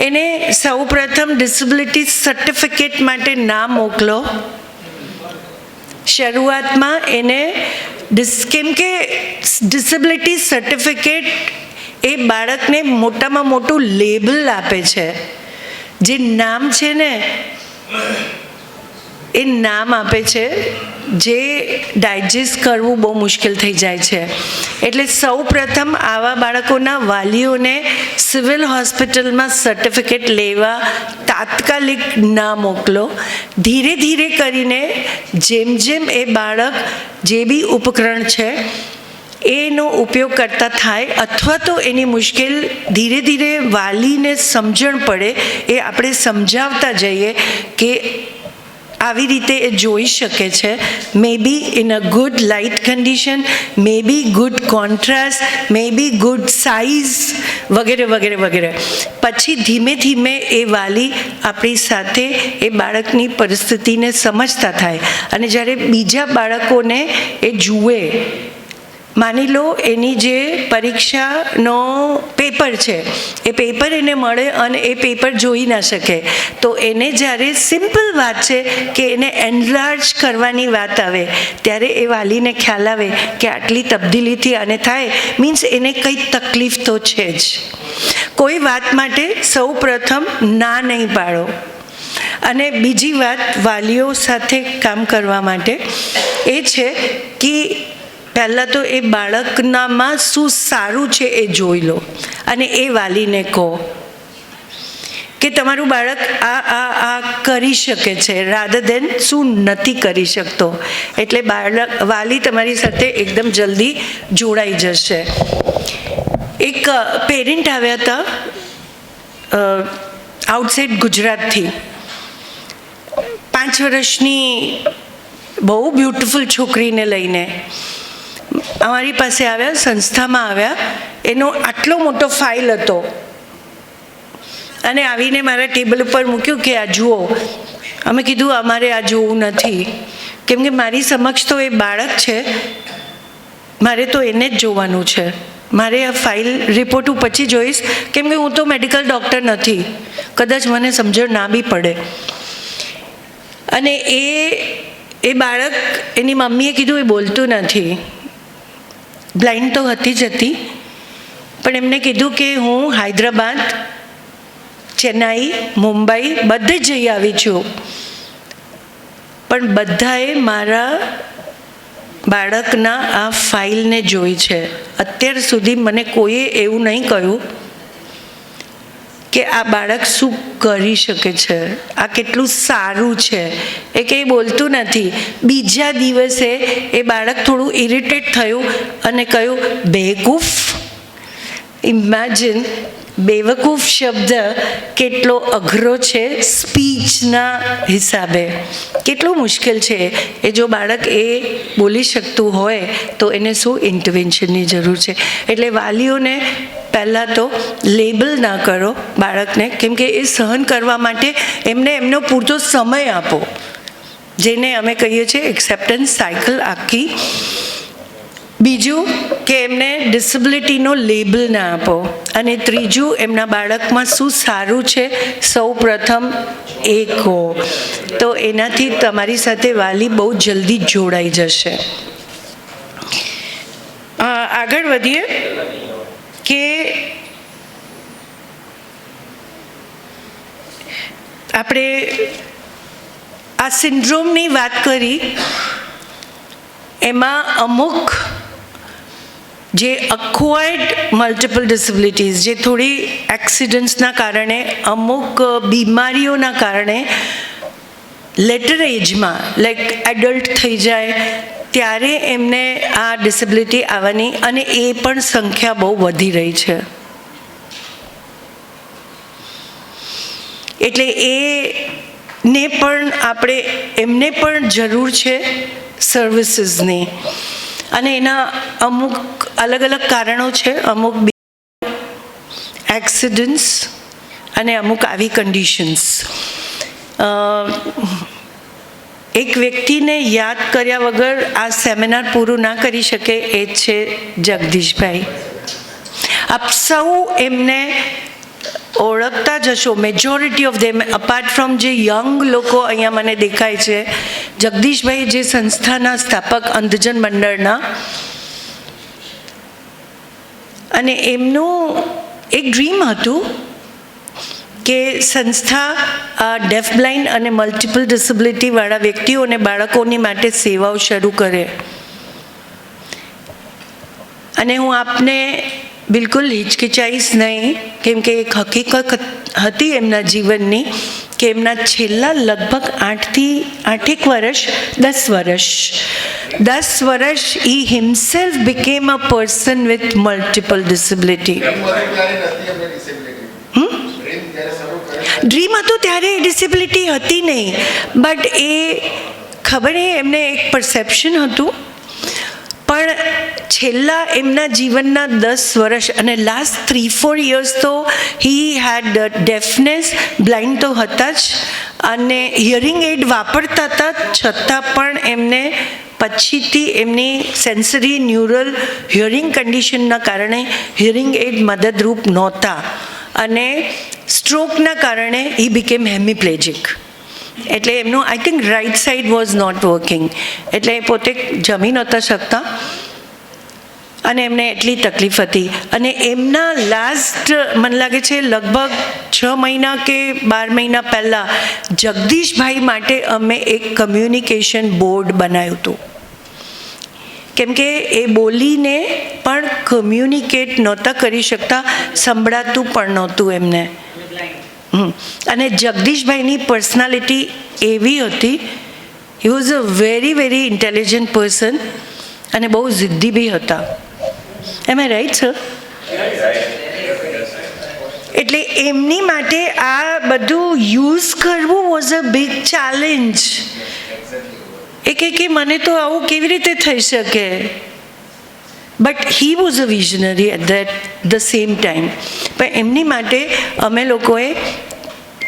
એને સૌપ્રથમ ડિસેબિલિટી સર્ટિફિકેટ માટે ના મોકલો શરૂઆતમાં એને, કેમ કે ડિસેબિલિટી સર્ટિફિકેટ એ બાળકને મોટામાં મોટું લેબલ આપે છે. જે નામ છે ને એ નામ આપે છે, જે ડાયજેસ્ટ કરવું બહુ મુશ્કેલ થઈ જાય છે. એટલે સૌ પ્રથમ આવા બાળકોના વાલીઓને સિવિલ હોસ્પિટલમાં સર્ટિફિકેટ લેવા તાત્કાલિક ના મોકલો. ધીરે ધીરે કરીને જેમ જેમ એ બાળક જે બી ઉપકરણ છે એનો ઉપયોગ કરતા થાય, અથવા તો એની મુશ્કેલ ધીરે ધીરે વાલીને સમજણ પડે, એ આપણે સમજાવતા જઈએ કે આવી રીતે એ જોઈ શકે છે, may be in a good light condition, may be good contrast, may be good size, વગેરે વગેરે વગેરે. પછી ધીમે ધીમે એ વાલી આપણી સાથે એ બાળકની પરિસ્થિતિને સમજતા થાય, અને જ્યારે બીજા બાળકોને એ જુએ, માની લો એની જે પરીક્ષાનો પેપર છે એ પેપર એને મળે અને એ પેપર જોઈ ના શકે, તો એને જ્યારે સિમ્પલ વાત છે કે એને એનલાર્જ કરવાની વાત આવે, ત્યારે એ વાલીને ખ્યાલ આવે કે આટલી તબદીલીથી આને થાય, મીન્સ એને કંઈ તકલીફ તો છે જ. કોઈ વાત માટે સૌ પ્રથમ ના નહીં પાડો. અને બીજી વાત વાલીઓ સાથે કામ કરવા માટે એ છે કે પહેલાં તો એ બાળકનામાં શું સારું છે એ જોઈ લો, અને એ વાલીને કહો કે તમારું બાળક આ કરી શકે છે, રાધર દેન શું નથી કરી શકતો. એટલે વાલી તમારી સાથે એકદમ જલ્દી જોડાઈ જશે. એક પેરેન્ટ આવ્યા હતા આઉટસાઇડ ગુજરાતથી, 5 વર્ષની બહુ બ્યુટિફુલ છોકરીને લઈને અમારી પાસે આવ્યા, સંસ્થામાં આવ્યા. એનો આટલો મોટો ફાઇલ હતો, અને આવીને મારા ટેબલ ઉપર મૂક્યું કે આ જુઓ. અમે કીધું અમારે આ જોવું નથી, કેમ કે મારી સમક્ષ તો એ બાળક છે, મારે તો એને જ જોવાનું છે. મારે આ ફાઇલ રિપોર્ટ હું પછી જોઈશ, કેમ કે હું તો મેડિકલ ડૉક્ટર નથી, કદાચ મને સમજણ ના બી પડે. અને એ બાળક, એની મમ્મીએ કીધું એ બોલતું નથી, બ્લાઇન્ડ તો હતી જ હતી, પણ એમને કીધું કે હું હૈદરાબાદ, ચેન્નાઈ, મુંબઈ બધે જ જઈ આવી છું, પણ બધાએ મારા બાળકના આ ફાઇલને જોઈ છે. અત્યાર સુધી મને કોઈએ એવું નહીં કહ્યું કે આ બાળક શું કરી શકે છે, આ કેટલું સારું છે. એ કંઈ બોલતું નથી. બીજા દિવસે એ બાળક થોડું ઇરિટેટ થયું અને કહ્યું બેવકૂફ. ઇમેજિન, બેવકૂફ શબ્દ કેટલો અઘરો છે સ્પીચના હિસાબે, કેટલું મુશ્કેલ છે. એ જો બાળક એ બોલી શકતું હોય તો એને શું ઇન્ટરવેન્શનની જરૂર છે. એટલે વાલીઓને પહેલાં તો લેબલ ના કરો બાળકને, કેમ કે એ સહન કરવા માટે એમને એમનો પૂરતો સમય આપો, જેને અમે કહીએ છીએ એક્સેપ્ટન્સ સાયકલ આખી. બીજું કે એમને ડિસેબિલિટીનો લેબલ ના આપો. અને ત્રીજું, એમના બાળકમાં શું સારું છે સૌ પ્રથમ એ કહો, તો એનાથી તમારી સાથે વાલી બહુ જલ્દી જોડાઈ જશે. આગળ વધીએ કે આપણે આ સિન્ડ્રોમની વાત કરી, એમાં અમુક જે અક્વાયર્ડ મલ્ટિપલ ડિસેબિલિટીઝ, જે થોડી એક્સિડન્ટ્સના કારણે, અમુક બીમારીઓના કારણે લેટર એજમાં લાઈક એડલ્ટ થઈ જાય ત્યારે એમને આ ડિસેબિલિટી આવવાની, અને એ પણ સંખ્યા બહુ વધી રહી છે. એટલે એને પણ આપણે, એમને પણ જરૂર છે સર્વિસીસની. અને એના અમુક અલગ અલગ કારણો છે, અમુક એક્સિડન્ટ્સ અને અમુક આવી કન્ડિશન્સ. એક વ્યક્તિને યાદ કર્યા વગર આ સેમિનાર પૂરું ના કરી શકે એ છે જગદીશભાઈ. આપ સૌ એમને ઓળખતા જશો, majority of them, apart from જે યંગ લોકો અહીંયા મને દેખાય છે. જગદીશભાઈ જે સંસ્થાના સ્થાપક, અંધજન મંડળના, અને એમનું એક ડ્રીમ હતું કે સંસ્થા ડેફ બ્લાઇન્ડ અને મલ્ટિપલ ડિસેબિલિટીવાળા વ્યક્તિઓ અને બાળકોની માટે સેવાઓ શરૂ કરે. અને હું આપને બિલકુલ હિચકિચાઈશ નહીં, કેમ કે એક હકીકત હતી એમના જીવનની કે એમના છેલ્લા લગભગ 8 વર્ષ 10 વર્ષ he himself became a person with multiple disability. Dream હતું ત્યારે એ ડિસેબિલિટી હતી નહીં, બટ એ ખબર નહીં, એમને એક પરસેપ્શન હતું. પણ છેલ્લા એમના જીવનના 10 વર્ષ અને લાસ્ટ 3-4 યર્સ તો હી હેડ ડેફનેસ, બ્લાઇન્ડ તો હતા જ, અને હિયરિંગ એડ વાપરતા હતા, છતાં પણ એમને પછીથી એમની સેન્સરી ન્યુરલ હિયરિંગ કન્ડિશનના કારણે હિયરિંગ એડ મદદરૂપ નહોતા, અને સ્ટ્રોકના કારણે હી બીકેમ હેમિપ્લેજિક. એટલે એમનું I think right side was not working, એટલે એ પોતે જમી નહોતા શકતા, અને એમને એટલી તકલીફ હતી. અને એમના લાસ્ટ, મને લાગે છે લગભગ 6 મહિના કે 12 મહિના પહેલાં જગદીશભાઈ માટે અમે એક કમ્યુનિકેશન બોર્ડ બનાવ્યું હતું, કેમ કે એ બોલીને પણ કમ્યુનિકેટ નહોતા કરી શકતા, સંભળાતું પણ નહોતું એમને. અને જગદીશભાઈની પર્સનાલિટી એવી હતી, he was a very intelligent person, અને બહુ જિદ્દી બી હતા. Am I right sir? એટલે એમની માટે આ બધું યુઝ કરવું વોઝ અ બિગ ચેલેન્જ. એ કે મને તો આવું કેવી રીતે થઈ શકે, but he was a visionary at the same time. પણ એમની માટે અમે લોકોએ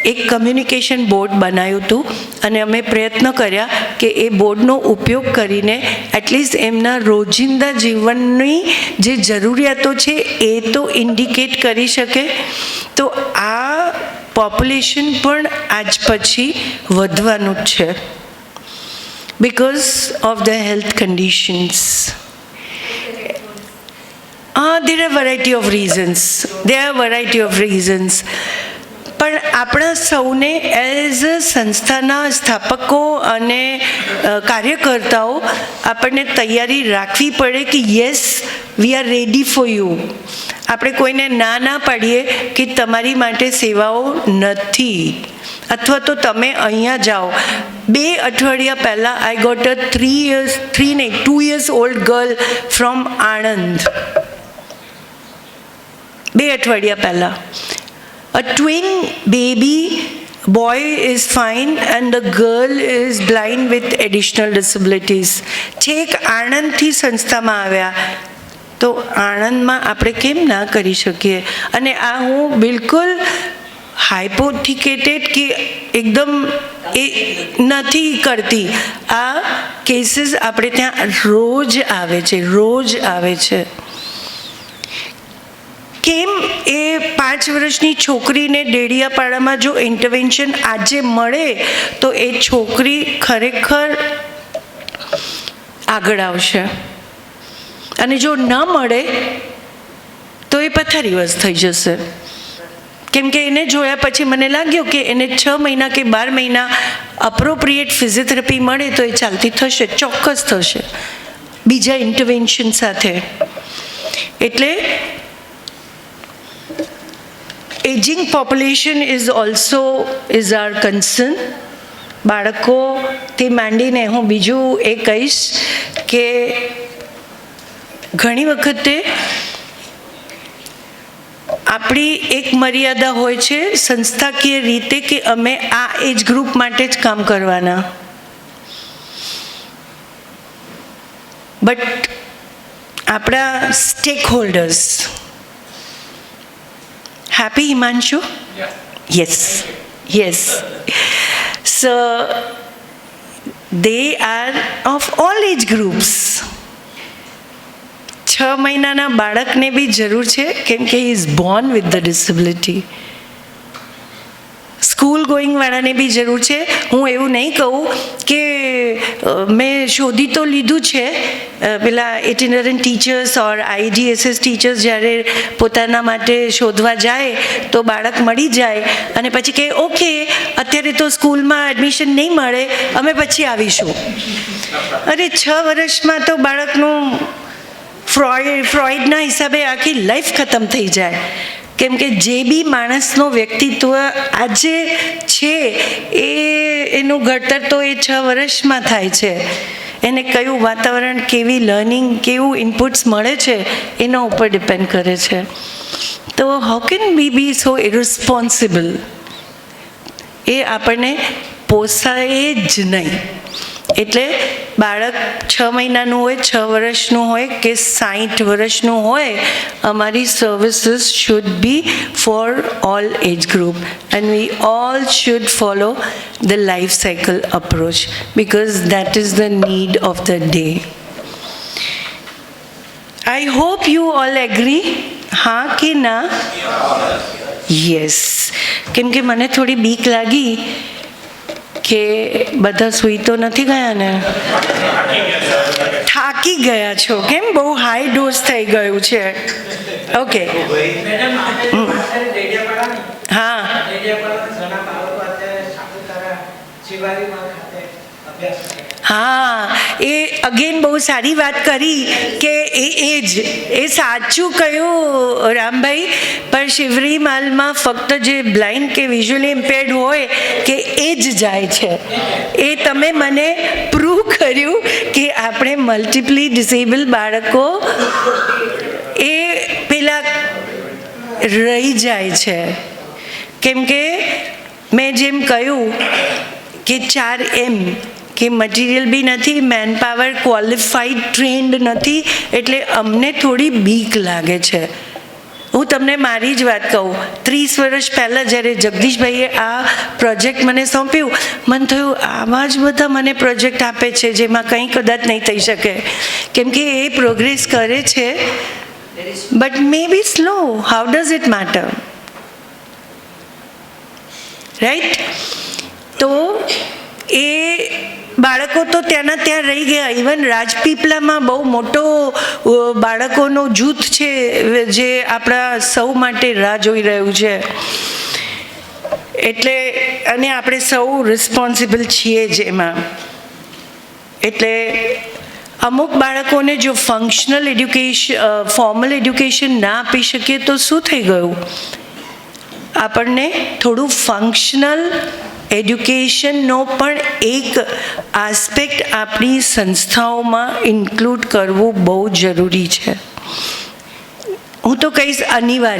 એક કમ્યુનિકેશન બોર્ડ બનાવ્યું હતું, અને અમે પ્રયત્ન કર્યા કે એ બોર્ડનો ઉપયોગ કરીને એટલીસ્ટ એમના રોજિંદા જીવનની જે જરૂરિયાતો છે એ તો ઇન્ડિકેટ કરી શકે. તો આ પોપ્યુલેશન પણ આજ પછી વધવાનું જ છે, because of the health conditions. There are variety of reasons. પણ આપણા સૌને એઝ સંસ્થાના સ્થાપકો અને કાર્યકર્તાઓ આપણને તૈયારી રાખવી પડે કે yes, we are ready for you. આપણે કોઈને ના પાડીએ કે તમારી માટે સેવાઓ નથી, અથવા તો તમે અહીંયા જાઓ. 2 અઠવાડિયા પહેલાં I got a 2 years old girl ફ્રોમ આણંદ. 2 અઠવાડિયા પહેલાં a twin baby boy is fine and the girl is blind with additional disabilities. છેક આણંદથી સંસ્થામાં આવ્યા, તો આણંદમાં આપણે કેમ ના કરી શકીએ? અને આ હું બિલકુલ હાઇપોથિકેટેડ કે એકદમ એ નથી કરતી. આ કેસીસ આપણે ત્યાં રોજ આવે છે. કેમ એ 5 વર્ષની છોકરીને ડેડિયાપાડામાં જો ઇન્ટરવેન્શન આજે મળે તો એ છોકરી ખરેખર આગળ આવશે, અને જો ન મળે તો એ પથારીવશ થઈ જશે. કેમ કે એને જોયા પછી મને લાગ્યું કે એને 6 મહિના કે 12 મહિના અપ્રોપ્રિએટ ફિઝિયોથેરાપી મળે તો એ ચાલતી થશે, ચોક્કસ થશે બીજા ઇન્ટરવેન્શન સાથે. એટલે ageing population is our concern. બાળકોથી માંડીને હું બીજું એ કહીશ કે ઘણી વખતે આપણી એક મર્યાદા હોય છે સંસ્થાકીય રીતે કે અમે આ એજ ગ્રુપ માટે જ કામ કરવાના, બટ આપણા stack holders happy, Himanshu? Yeah. Yes. So they are of all age groups. 6 મહિનાના બાળકને બી જરૂર છે, કેમ કે he is born with the disability. School ગોઈંગવાળાને બી જરૂર છે. હું એવું નહીં કહું કે મેં શોધી તો લીધું છે, પેલા ઇટિનરન્ટ ટીચર્સ ઓર IDSS ટીચર્સ જ્યારે પોતાના માટે શોધવા જાય તો બાળક મળી જાય અને પછી કહે ઓકે અત્યારે તો સ્કૂલમાં એડમિશન નહીં મળે, અમે પછી આવીશું. અરે 6 વર્ષમાં તો બાળકનું ફ્રોઈડના હિસાબે આખી લાઈફ ખતમ થઈ જાય. કેમ કે જે બી માણસનો વ્યક્તિત્વ આજે છે એનું ઘડતર તો એ 6 વર્ષમાં થાય છે. એને કયું વાતાવરણ, કેવી લર્નિંગ, કેવું ઇનપુટ્સ મળે છે એના ઉપર ડિપેન્ડ કરે છે. તો how can we B so irresponsible? એ આપણને પોસાય જ નહીં. એટલે બાળક 6 મહિનાનું હોય, 6 વર્ષનું હોય કે 60 વર્ષનું હોય, અમારી services should be for all age group and we all should follow the life cycle approach because that is the need of the day. I hope you all agree. હા કે ના? યસ. કેમ કે મને થોડી બીક લાગી કે બધા સૂઈ તો નથી ગયા ને? થાકી ગયા છો કેમ? બહુ હાઈ ડોઝ થઈ ગયું છે. ઓકે. હા, હા, એ અગેન બહુ સારી વાત કરી કે એ સાચું કહ્યું રામભાઈ. પણ શિવરી માલમાં ફક્ત જે બ્લાઇન્ડ કે વિઝ્યુઅલી ઇમ્પેર્ડ હોય કે એ જ જાય છે. એ તમે મને પ્રૂવ કર્યું કે આપણે મલ્ટિપલી ડિસેબલ બાળકો એ પેલા રહી જાય છે. કેમ કે મેં જેમ કહ્યું કે 4M કે મટીરિયલ બી નથી, મેન પાવર ક્વોલિફાઈડ ટ્રેન્ડ નથી, એટલે અમને થોડી બીક લાગે છે. હું તમને મારી જ વાત કહું, 30 વર્ષ પહેલાં જ્યારે જગદીશભાઈએ આ પ્રોજેક્ટ મને સોંપ્યું, મને થયું આવા જ બધા મને પ્રોજેક્ટ આપે છે જેમાં કંઈ કદાચ નહીં થઈ શકે. કેમ કે એ પ્રોગ્રેસ કરે છે, but may be slow. How does it matter? Right? તો એ બાળકો તો ત્યાંના ત્યાં રહી ગયા. ઇવન રાજપીપળામાં બહુ મોટો બાળકોનો જૂથ છે જે આપણા સૌ માટે રાહ જોઈ રહ્યું છે. એટલે અને આપણે સૌ રિસ્પોન્સિબલ છીએ જ એમાં. એટલે અમુક બાળકોને જો ફંક્શનલ એડ્યુકેશન ફોર્મલ એડ્યુકેશન ના આપી શકીએ તો શું થઈ ગયું? આપણને થોડું ફંક્શનલ એડ્યુકેશનનો પણ એક આસ્પેક્ટ આપણી સંસ્થાઓમાં ઇન્ક્લુડ કરવું બહુ જરૂરી છે. હું તો કહીશ અનિવાર્ય